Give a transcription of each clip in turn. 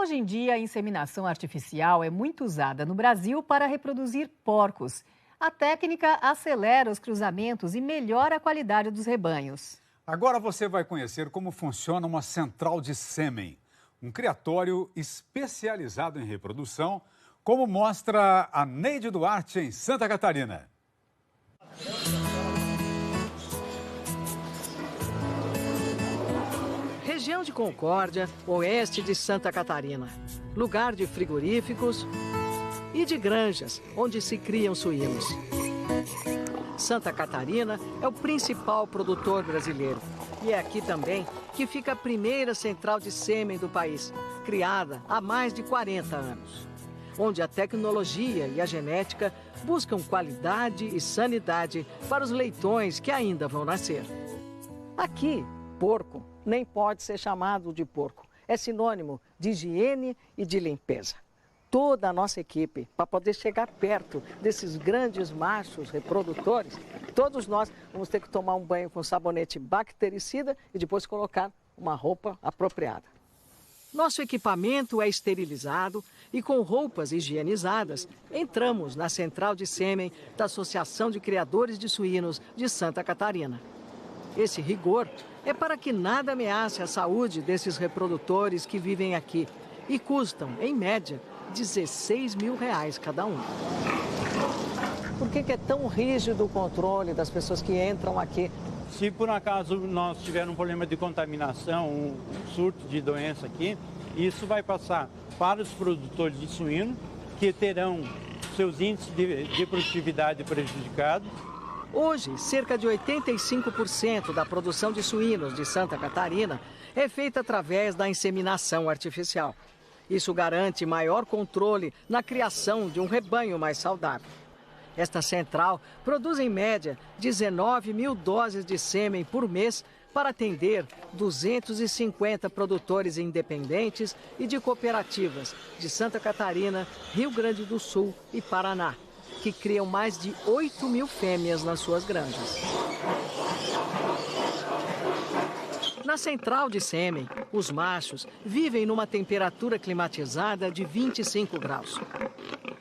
Hoje em dia, a inseminação artificial é muito usada no Brasil para reproduzir porcos. A técnica acelera os cruzamentos e melhora a qualidade dos rebanhos. Agora você vai conhecer como funciona uma central de sêmen, um criatório especializado em reprodução, como mostra a Neide Duarte em Santa Catarina. Região de Concórdia, oeste de Santa Catarina. Lugar de frigoríficos e de granjas, onde se criam suínos. Santa Catarina é o principal produtor brasileiro. E é aqui também que fica a primeira central de sêmen do país, criada há mais de 40 anos. Onde a tecnologia e a genética buscam qualidade e sanidade para os leitões que ainda vão nascer. Aqui, porco nem pode ser chamado de porco. É sinônimo de higiene e de limpeza. Toda a nossa equipe, para poder chegar perto desses grandes machos reprodutores, todos nós vamos ter que tomar um banho com sabonete bactericida e depois colocar uma roupa apropriada. Nosso equipamento é esterilizado e com roupas higienizadas, entramos na central de sêmen da Associação de Criadores de Suínos de Santa Catarina. Esse rigor é para que nada ameace a saúde desses reprodutores que vivem aqui e custam, em média, R$16 mil cada um. Por que é tão rígido o controle das pessoas que entram aqui? Se por acaso nós tivermos um problema de contaminação, um surto de doença aqui, isso vai passar para os produtores de suíno, que terão seus índices de produtividade prejudicados. Hoje, cerca de 85% da produção de suínos de Santa Catarina é feita através da inseminação artificial. Isso garante maior controle na criação de um rebanho mais saudável. Esta central produz, em média, 19 mil doses de sêmen por mês para atender 250 produtores independentes e de cooperativas de Santa Catarina, Rio Grande do Sul e Paraná, que criam mais de 8 mil fêmeas nas suas granjas. Na central de sêmen, os machos vivem numa temperatura climatizada de 25 graus.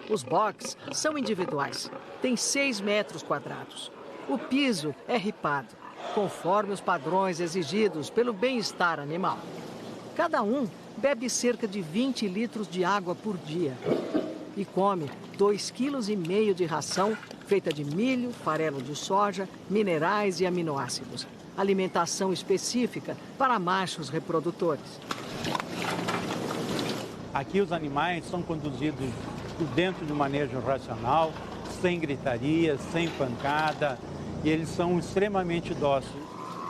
Os boxes são individuais, têm 6 metros quadrados. O piso é ripado, conforme os padrões exigidos pelo bem-estar animal. Cada um bebe cerca de 20 litros de água por dia e come 2,5 kg de ração feita de milho, farelo de soja, minerais e aminoácidos. Alimentação específica para machos reprodutores. Aqui os animais são conduzidos dentro de um manejo racional, sem gritaria, sem pancada, e eles são extremamente dóceis.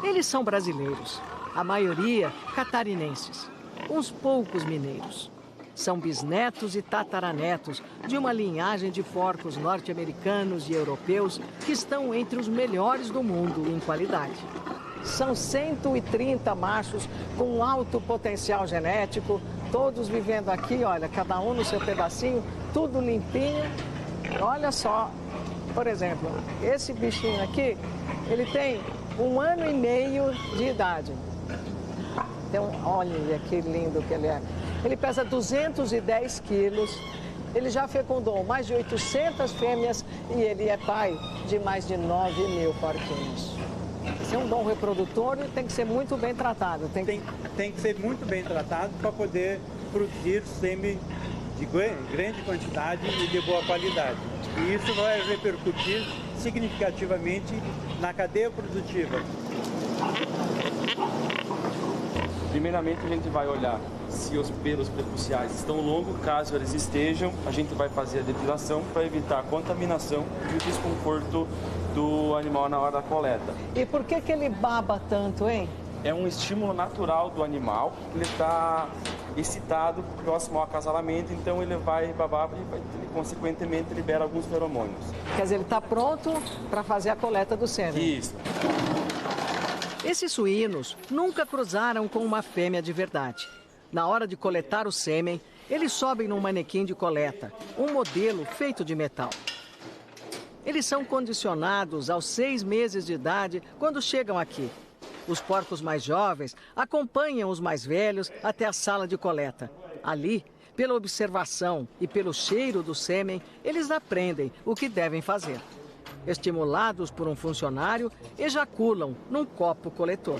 Eles são brasileiros, a maioria catarinenses, uns poucos mineiros. São bisnetos e tataranetos de uma linhagem de porcos norte-americanos e europeus que estão entre os melhores do mundo em qualidade. São 130 machos com alto potencial genético, todos vivendo aqui, olha, cada um no seu pedacinho, tudo limpinho. Olha só, por exemplo, esse bichinho aqui, ele tem 1 ano e meio de idade. Então, olha que lindo que ele é. Ele pesa 210 quilos, ele já fecundou mais de 800 fêmeas e ele é pai de mais de 9 mil porquinhos. Ser um bom reprodutor tem que ser muito bem tratado. Tem que ser muito bem tratado para poder produzir sêmen de grande quantidade e de boa qualidade. E isso vai repercutir significativamente na cadeia produtiva. Primeiramente, a gente vai olhar se os pelos prepuciais estão longos. Caso eles estejam, a gente vai fazer a depilação para evitar a contaminação e o desconforto do animal na hora da coleta. E por que ele baba tanto, hein? É um estímulo natural do animal, ele está excitado próximo ao acasalamento, então ele vai babar e, consequentemente, libera alguns feromônios. Quer dizer, ele está pronto para fazer a coleta do sêmen. Isso. Esses suínos nunca cruzaram com uma fêmea de verdade. Na hora de coletar o sêmen, eles sobem num manequim de coleta, um modelo feito de metal. Eles são condicionados aos 6 meses de idade quando chegam aqui. Os porcos mais jovens acompanham os mais velhos até a sala de coleta Ali, pela observação e pelo cheiro do sêmen, eles aprendem o que devem fazer. Estimulados por um funcionário, ejaculam num copo coletor.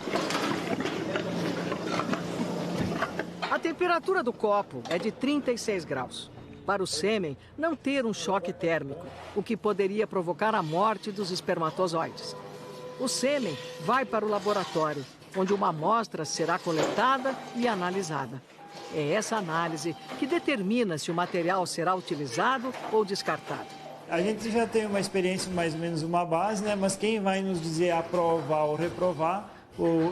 A temperatura do copo é de 36 graus. Para o sêmen não ter um choque térmico, o que poderia provocar a morte dos espermatozoides. O sêmen vai para o laboratório, onde uma amostra será coletada e analisada. É essa análise que determina se o material será utilizado ou descartado. A gente já tem uma experiência, mais ou menos uma base, né? Mas quem vai nos dizer aprovar ou reprovar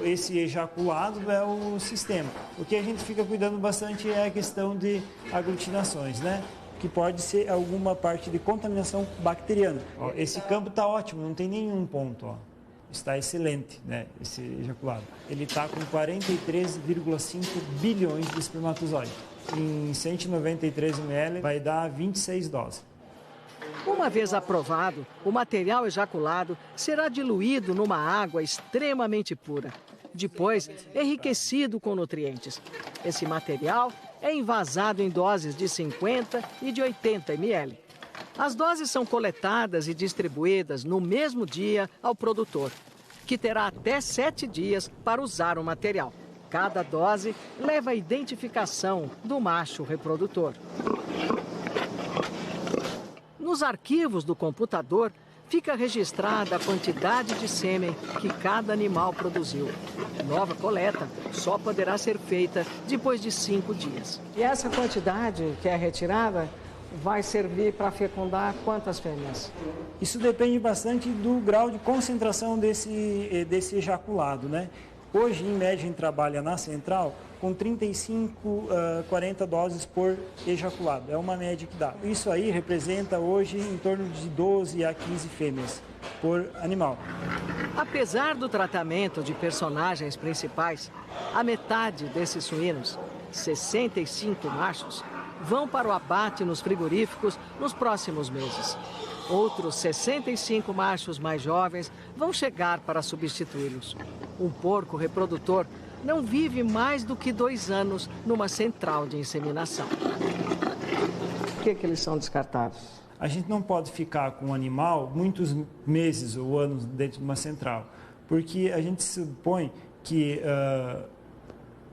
esse ejaculado é o sistema. O que a gente fica cuidando bastante é a questão de aglutinações, né? Que pode ser alguma parte de contaminação bacteriana. Ó, esse campo está ótimo, não tem nenhum ponto, ó. Está excelente, né, esse ejaculado. Ele está com 43,5 bilhões de espermatozoides. Em 193 ml vai dar 26 doses. Uma vez aprovado, o material ejaculado será diluído numa água extremamente pura. Depois, enriquecido com nutrientes. Esse material é envasado em doses de 50 e de 80 ml. As doses são coletadas e distribuídas no mesmo dia ao produtor, que terá até 7 dias para usar o material. Cada dose leva a identificação do macho reprodutor. Nos arquivos do computador, fica registrada a quantidade de sêmen que cada animal produziu. Nova coleta só poderá ser feita depois de 5 dias. E essa quantidade que é retirada vai servir para fecundar quantas fêmeas? Isso depende bastante do grau de concentração desse ejaculado, né? Hoje, em média, a gente trabalha na central com 35 a 40 doses por ejaculado. É uma média que dá. Isso aí representa hoje em torno de 12 a 15 fêmeas por animal. Apesar do tratamento de personagens principais, a metade desses suínos, 65 machos, vão para o abate nos frigoríficos nos próximos meses. Outros 65 machos mais jovens vão chegar para substituí-los. Um porco reprodutor não vive mais do que 2 anos numa central de inseminação. Por que eles são descartados? A gente não pode ficar com um animal muitos meses ou anos dentro de uma central, porque a gente supõe que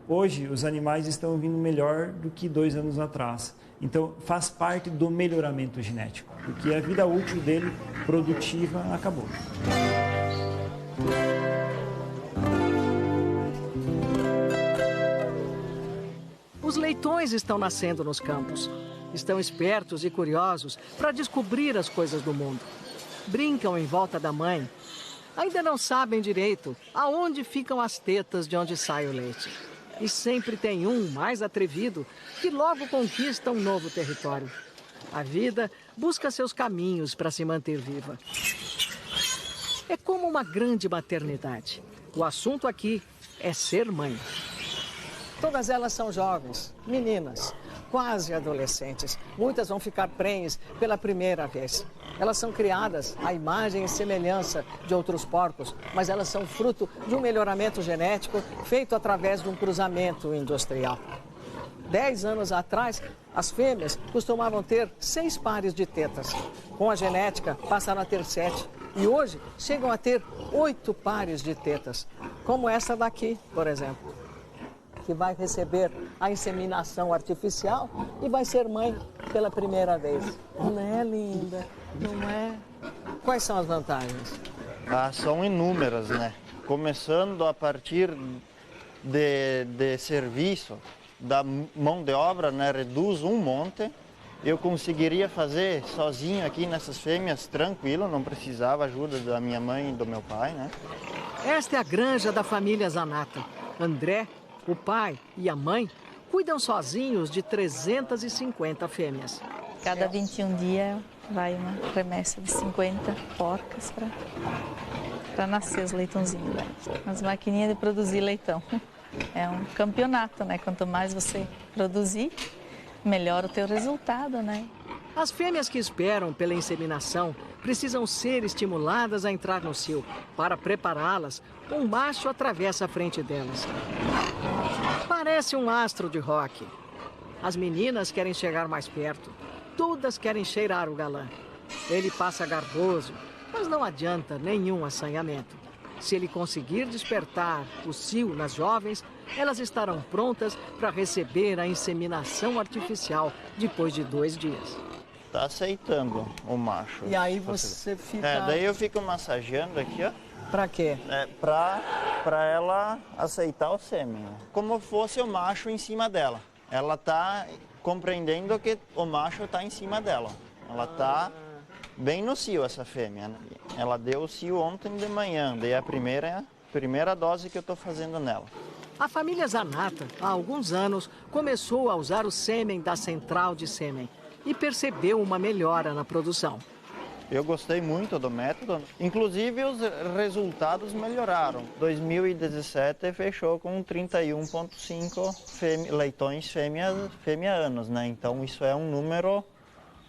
hoje os animais estão vindo melhor do que 2 anos atrás. Então faz parte do melhoramento genético, porque a vida útil dele, produtiva, acabou. Os leitões estão nascendo nos campos. Estão espertos e curiosos para descobrir as coisas do mundo. Brincam em volta da mãe. Ainda não sabem direito aonde ficam as tetas de onde sai o leite. E sempre tem um mais atrevido que logo conquista um novo território. A vida busca seus caminhos para se manter viva. É como uma grande maternidade. O assunto aqui é ser mãe. Todas elas são jovens, meninas, quase adolescentes. Muitas vão ficar prenhes pela primeira vez. Elas são criadas à imagem e semelhança de outros porcos, mas elas são fruto de um melhoramento genético feito através de um cruzamento industrial. 10 anos atrás, as fêmeas costumavam ter 6 pares de tetas. Com a genética, passaram a ter 7. E hoje, chegam a ter 8 pares de tetas. Como essa daqui, por exemplo, que vai receber a inseminação artificial e vai ser mãe pela primeira vez. Não é linda? Não é? Quais são as vantagens? São inúmeras, né? Começando a partir de serviço, da mão de obra, né? Reduz um monte. Eu conseguiria fazer sozinho aqui nessas fêmeas, tranquilo, não precisava ajuda da minha mãe e do meu pai, né? Esta é a granja da família Zanata. André, o pai e a mãe cuidam sozinhos de 350 fêmeas. Cada 21 dias vai uma remessa de 50 porcas para nascer os leitãozinhos. As maquininhas de produzir leitão. É um campeonato, né? Quanto mais você produzir, melhor o teu resultado, né? As fêmeas que esperam pela inseminação precisam ser estimuladas a entrar no cio. Para prepará-las, um macho atravessa a frente delas. Parece um astro de rock. As meninas querem chegar mais perto. Todas querem cheirar o galã. Ele passa garboso, mas não adianta nenhum assanhamento. Se ele conseguir despertar o cio nas jovens, elas estarão prontas para receber a inseminação artificial depois de 2 dias. Tá aceitando o macho. E aí você fica... daí eu fico massageando aqui, ó. Pra quê? Pra ela aceitar o sêmen. Como fosse o macho em cima dela. Ela tá compreendendo que o macho tá em cima dela. Ela tá bem no cio, essa fêmea. Ela deu o cio ontem de manhã, dei a primeira dose que eu tô fazendo nela. A família Zanata, há alguns anos, começou a usar o sêmen da central de sêmen e percebeu uma melhora na produção. Eu gostei muito do método, inclusive os resultados melhoraram. 2017 fechou com 31,5 leitões fêmea anos, né? Então isso é um número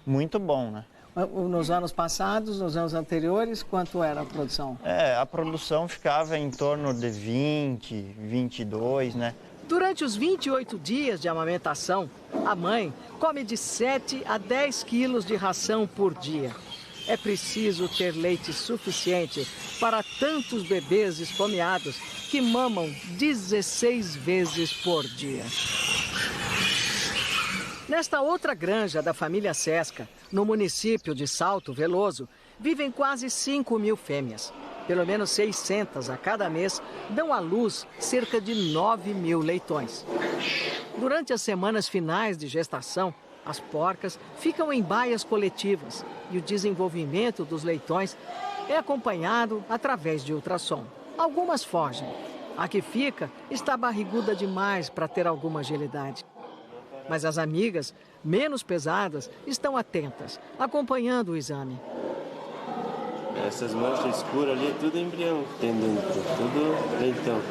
muito bom, né? Nos anos passados, nos anos anteriores, quanto era a produção? A produção ficava em torno de 20, 22, né? Durante os 28 dias de amamentação, a mãe come de 7 a 10 quilos de ração por dia. É preciso ter leite suficiente para tantos bebês esfomeados que mamam 16 vezes por dia. Nesta outra granja da família Sesca, no município de Salto Veloso, vivem quase 5.000 fêmeas. Pelo menos 600 a cada mês dão à luz cerca de 9.000 leitões. Durante as semanas finais de gestação, as porcas ficam em baias coletivas e o desenvolvimento dos leitões é acompanhado através de ultrassom. Algumas fogem. A que fica está barriguda demais para ter alguma agilidade. Mas as amigas, menos pesadas, estão atentas, acompanhando o exame. Essas manchas escuras ali é tudo embrião, tem dentro, tudo leitão.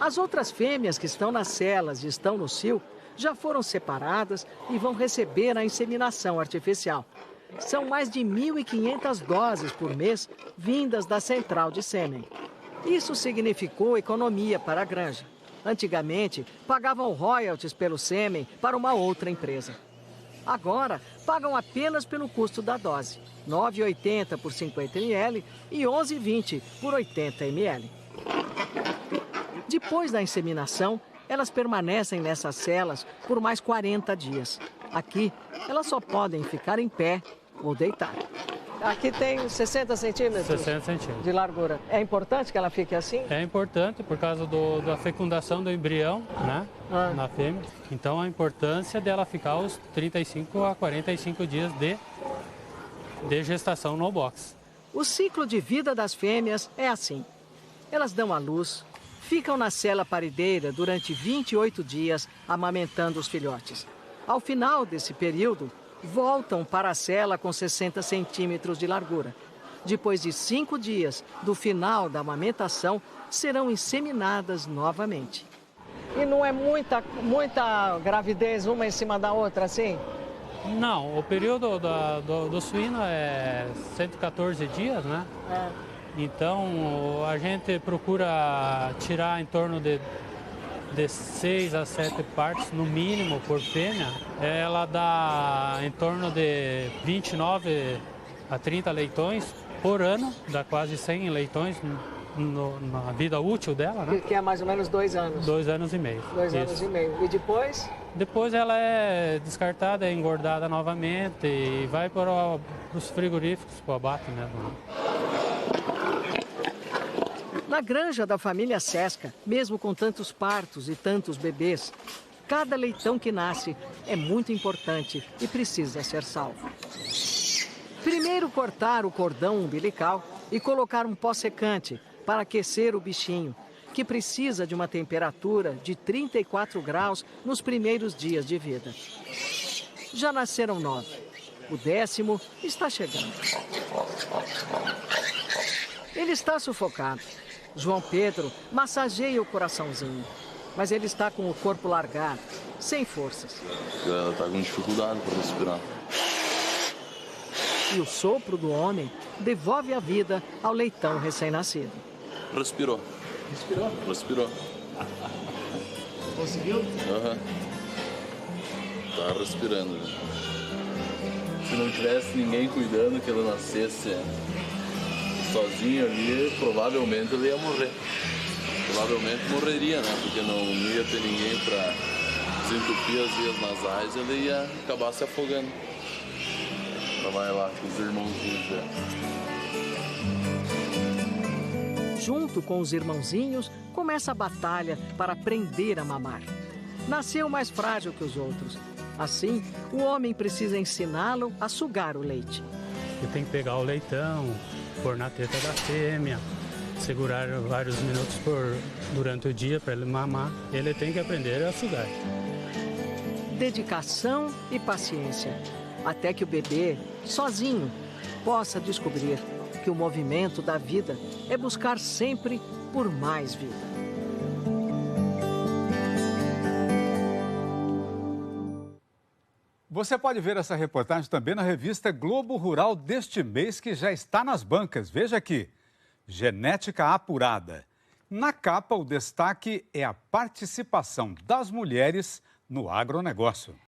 As outras fêmeas que estão nas celas e estão no cio já foram separadas e vão receber a inseminação artificial. São mais de 1.500 doses por mês vindas da central de sêmen. Isso significou economia para a granja. Antigamente, pagavam royalties pelo sêmen para uma outra empresa. Agora, pagam apenas pelo custo da dose, R$ 9,80 por 50 ml e R$ 11,20 por 80 ml. Depois da inseminação, elas permanecem nessas celas por mais 40 dias. Aqui, elas só podem ficar em pé ou deitar. Aqui tem 60 centímetros 60 centímetros de largura. É importante que ela fique assim? É importante por causa da fecundação do embrião, né, na fêmea. Então a importância dela ficar os 35 a 45 dias de gestação no box. O ciclo de vida das fêmeas é assim. Elas dão à luz, ficam na cela parideira durante 28 dias amamentando os filhotes. Ao final desse período, voltam para a cela com 60 centímetros de largura. Depois de 5 dias do final da amamentação, serão inseminadas novamente. E não é muita gravidez uma em cima da outra, assim? Não, o período do suíno é 114 dias, né? Então a gente procura tirar em torno de 6 a 7 partes, no mínimo, por fêmea. Ela dá em torno de 29 a 30 leitões por ano, dá quase 100 leitões na vida útil dela, né? Que é mais ou menos 2 anos. 2 anos e meio. 2 anos e meio. E depois? Depois ela é descartada, é engordada novamente e vai para os frigoríficos, para o abate mesmo. Na granja da família Sesca, mesmo com tantos partos e tantos bebês, cada leitão que nasce é muito importante e precisa ser salvo. Primeiro cortar o cordão umbilical e colocar um pó secante para aquecer o bichinho, que precisa de uma temperatura de 34 graus nos primeiros dias de vida. Já nasceram 9. O 10º está chegando. Ele está sufocado. João Pedro massageia o coraçãozinho, mas ele está com o corpo largado, sem forças. Ela está com dificuldade para respirar. E o sopro do homem devolve a vida ao leitão recém-nascido. Respirou. Respirou? Respirou. Conseguiu? tá respirando. Né? Se não tivesse ninguém cuidando, que ele nascesse sozinho ali, provavelmente ele ia morrer. Provavelmente morreria, né? Porque não ia ter ninguém para desentupir as vias nasais, ele ia acabar se afogando. Então vai lá com os irmãozinhos dela. Junto com os irmãozinhos, começa a batalha para aprender a mamar. Nasceu mais frágil que os outros. Assim, o homem precisa ensiná-lo a sugar o leite. Ele tem que pegar o leitão, pôr na teta da fêmea, segurar vários minutos durante o dia para ele mamar. Ele tem que aprender a sugar. Dedicação e paciência, até que o bebê, sozinho, possa descobrir que o movimento da vida é buscar sempre por mais vida. Você pode ver essa reportagem também na revista Globo Rural deste mês, que já está nas bancas. Veja aqui, Genética Apurada. Na capa, o destaque é a participação das mulheres no agronegócio.